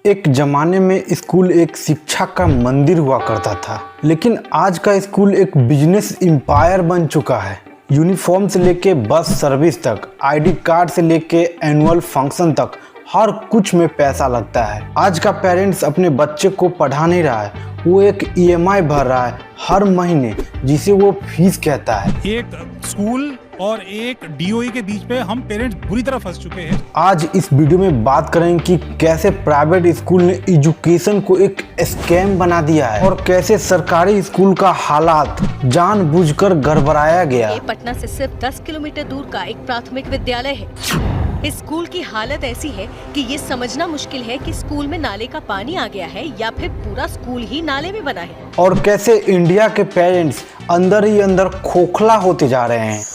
एक जमाने में स्कूल एक शिक्षा का मंदिर हुआ करता था, लेकिन आज का स्कूल एक बिजनेस एम्पायर बन चुका है। यूनिफॉर्म से लेके बस सर्विस तक, आईडी कार्ड से लेके एनुअल फंक्शन तक, हर कुछ में पैसा लगता है। आज का पेरेंट्स अपने बच्चे को पढ़ा नहीं रहा है, वो एक ईएमआई भर रहा है हर महीने, जिसे वो फीस कहता है। एक स्कूल और एक डीओई के बीच पे हम पेरेंट्स बुरी तरह फंस चुके हैं। आज इस वीडियो में बात करेंगे कि कैसे प्राइवेट स्कूल ने एजुकेशन को एक स्कैम बना दिया है और कैसे सरकारी स्कूल का हालात जानबूझकर गड़बड़ाया गया। ये पटना से सिर्फ 10 किलोमीटर दूर का एक प्राथमिक विद्यालय है। इस स्कूल की हालत ऐसी है कि ये समझना मुश्किल है कि स्कूल में नाले का पानी आ गया है या फिर पूरा स्कूल ही नाले में बना है। और कैसे इंडिया के पेरेंट्स अंदर ही अंदर खोखला होते जा रहे हैं।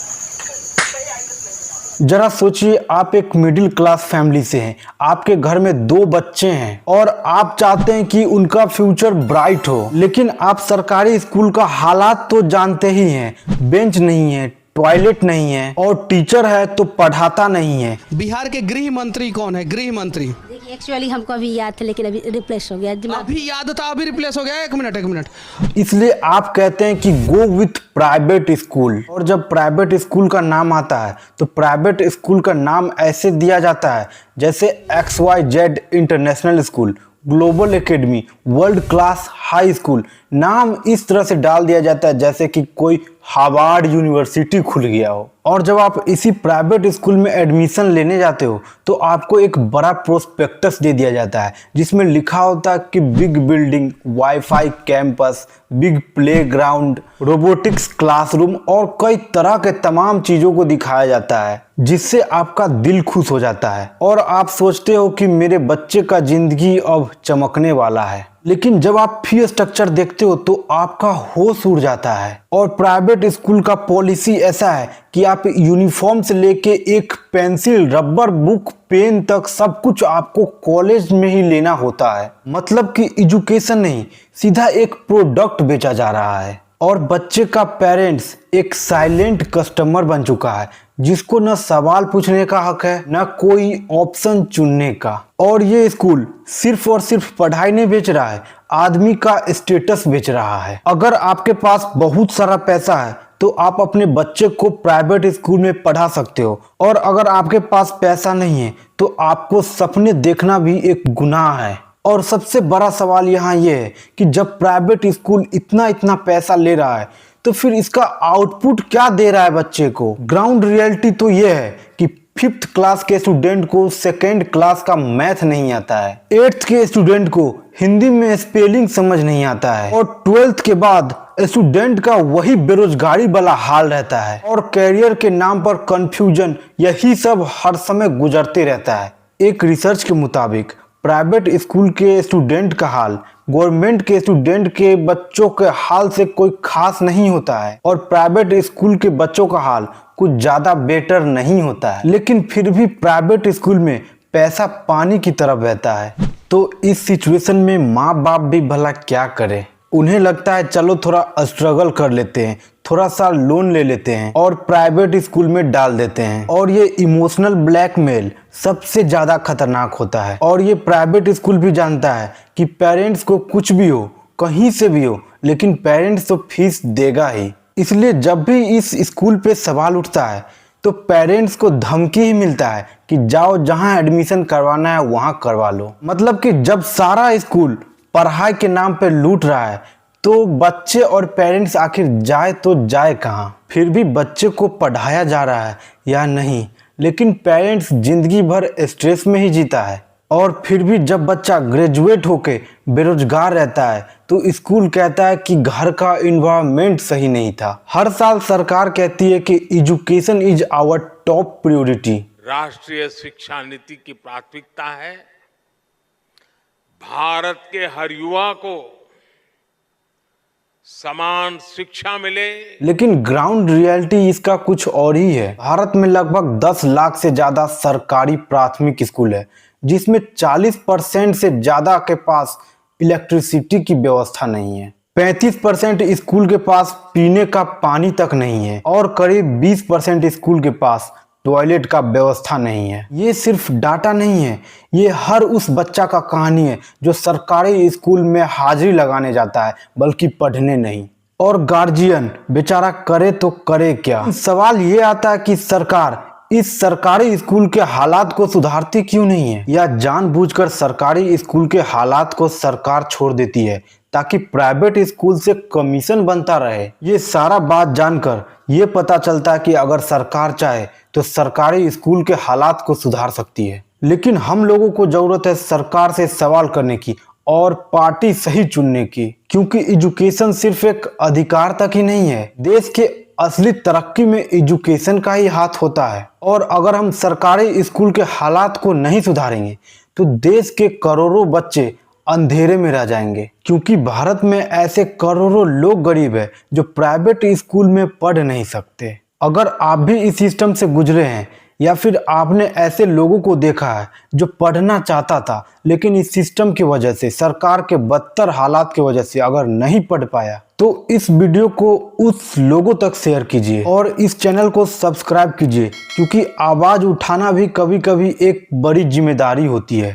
जरा सोचिए, आप एक मिडिल क्लास फैमिली से हैं, आपके घर में 2 बच्चे हैं और आप चाहते हैं कि उनका फ्यूचर ब्राइट हो, लेकिन आप सरकारी स्कूल का हालात तो जानते ही हैं। बेंच नहीं है, टॉयलेट नहीं है और टीचर है तो पढ़ाता नहीं है। बिहार के गृह मंत्री कौन है? गृह मंत्री देखिए, एक्चुअली हमको अभी याद था लेकिन अभी रिप्लेस हो गया। अभी याद था, अभी रिप्लेस हो गया। एक मिनट। इसलिए आप कहते हैं कि गो विथ प्राइवेट स्कूल, और जब प्राइवेट स्कूल का नाम आता है तो प्राइवेट स्कूल का नाम ऐसे दिया जाता है जैसे XYZ international school, global academy, world class high school. नाम इस तरह से डाल दिया जाता है जैसे कि कोई हार्वर्ड यूनिवर्सिटी खुल गया हो। और जब आप इसी प्राइवेट स्कूल में एडमिशन लेने जाते हो तो आपको एक बड़ा प्रोस्पेक्टस दे दिया जाता है जिसमें लिखा होता है कि big building, wifi campus, big playground, robotics classroom और कई तरह के तमाम चीजों को दिखाया जाता है, जिससे आपका दिल खुश हो जाता है और आप सोचते हो कि मेरे बच्चे का जिंदगी अब चमकने वाला है। लेकिन जब आप फी स्ट्रक्चर देखते हो तो आपका होश उड़ जाता है। और प्राइवेट स्कूल का पॉलिसी ऐसा है कि आप यूनिफॉर्म से लेके एक पेंसिल, रबर, बुक, पेन तक सब कुछ आपको कॉलेज में ही लेना होता है। मतलब कि एजुकेशन नहीं, सीधा एक प्रोडक्ट बेचा जा रहा है। और बच्चे का पेरेंट्स एक साइलेंट कस्टमर बन चुका है, जिसको न सवाल पूछने का हक है न कोई ऑप्शन चुनने का। और ये स्कूल सिर्फ और सिर्फ पढ़ाई नहीं बेच रहा है, आदमी का स्टेटस बेच रहा है। अगर आपके पास बहुत सारा पैसा है तो आप अपने बच्चे को प्राइवेट स्कूल में पढ़ा सकते हो, और अगर आपके पास पैसा नहीं है तो आपको सपने देखना भी एक गुनाह है। और सबसे बड़ा सवाल यहाँ ये है कि जब प्राइवेट स्कूल इतना पैसा ले रहा है तो फिर इसका आउटपुट क्या दे रहा है बच्चे को। ग्राउंड रियलिटी तो ये है कि 5th क्लास के स्टूडेंट को 2nd क्लास का मैथ नहीं आता है, 8th के स्टूडेंट को हिंदी में स्पेलिंग समझ नहीं आता है, और 12th के बाद स्टूडेंट का वही बेरोजगारी वाला हाल रहता है और कैरियर के नाम पर कंफ्यूजन, यही सब हर समय गुजरते रहता है। एक रिसर्च के मुताबिक प्राइवेट स्कूल के स्टूडेंट का हाल गवर्नमेंट के स्टूडेंट के बच्चों के हाल से कोई खास नहीं होता है, और प्राइवेट स्कूल के बच्चों का हाल कुछ ज्यादा बेटर नहीं होता है। लेकिन फिर भी प्राइवेट स्कूल में पैसा पानी की तरह बहता है। तो इस सिचुएशन में माँ बाप भी भला क्या करे। उन्हें लगता है चलो थोड़ा स्ट्रगल कर लेते हैं, थोड़ा सा लोन ले लेते हैं और प्राइवेट स्कूल में डाल देते हैं। और ये इमोशनल ब्लैकमेल सबसे ज्यादा खतरनाक होता है। और ये प्राइवेट स्कूल भी जानता है कि पेरेंट्स को कुछ भी हो, कहीं से भी हो, लेकिन पेरेंट्स तो फीस देगा ही। इसलिए जब भी इस स्कूल पे सवाल उठता है तो पेरेंट्स को धमकी ही मिलता है कि जाओ जहां एडमिशन करवाना है वहां करवा लो। मतलब कि जब सारा स्कूल पढ़ाई के नाम पे लूट रहा है तो बच्चे और पेरेंट्स आखिर जाए तो जाए कहाँ। फिर भी बच्चे को पढ़ाया जा रहा है या नहीं, लेकिन पेरेंट्स जिंदगी भर स्ट्रेस में ही जीता है। और फिर भी जब बच्चा ग्रेजुएट होके बेरोजगार रहता है तो स्कूल कहता है कि घर का इन्वायरमेंट सही नहीं था। हर साल सरकार कहती है कि education is our top priority. राष्ट्रीय शिक्षा नीति की प्राथमिकता है भारत के हर युवा को समान शिक्षा मिले। लेकिन ग्राउंड रियलिटी इसका कुछ और ही है। भारत में लगभग 10 लाख से ज्यादा सरकारी प्राथमिक स्कूल है, जिसमें 40% से ज्यादा के पास इलेक्ट्रिसिटी की व्यवस्था नहीं है, 35% स्कूल के पास पीने का पानी तक नहीं है और करीब 20% स्कूल के पास टॉयलेट का व्यवस्था नहीं है। ये सिर्फ डाटा नहीं है, ये हर उस बच्चा का कहानी है जो सरकारी स्कूल में हाजिरी लगाने जाता है, बल्कि पढ़ने नहीं। और गार्जियन बेचारा करे तो करे क्या। सवाल ये आता है कि सरकार इस सरकारी स्कूल के हालात को सुधारती क्यों नहीं है, या जानबूझकर सरकारी स्कूल के हालात को सरकार छोड़ देती है ताकि प्राइवेट स्कूल से कमीशन बनता रहे। ये सारा बात जानकर ये पता चलता है कि अगर सरकार चाहे तो सरकारी स्कूल के हालात को सुधार सकती है। लेकिन हम लोगों को जरूरत है सरकार से सवाल करने की और पार्टी सही चुनने की, क्योंकि एजुकेशन सिर्फ एक अधिकार तक ही नहीं है। देश के असली तरक्की में एजुकेशन का ही हाथ होता है। और अगर हम सरकारी स्कूल के हालात को नहीं सुधारेंगे तो देश के करोड़ों बच्चे अंधेरे में रह जाएंगे, क्योंकि भारत में ऐसे करोड़ों लोग गरीब हैं जो प्राइवेट स्कूल में पढ़ नहीं सकते। अगर आप भी इस सिस्टम से गुजरे हैं या फिर आपने ऐसे लोगों को देखा है जो पढ़ना चाहता था लेकिन इस सिस्टम की वजह से, सरकार के बदतर हालात की वजह से अगर नहीं पढ़ पाया, तो इस वीडियो को उस लोगों तक शेयर कीजिए और इस चैनल को सब्सक्राइब कीजिए, क्योंकि आवाज उठाना भी कभी कभी एक बड़ी जिम्मेदारी होती है।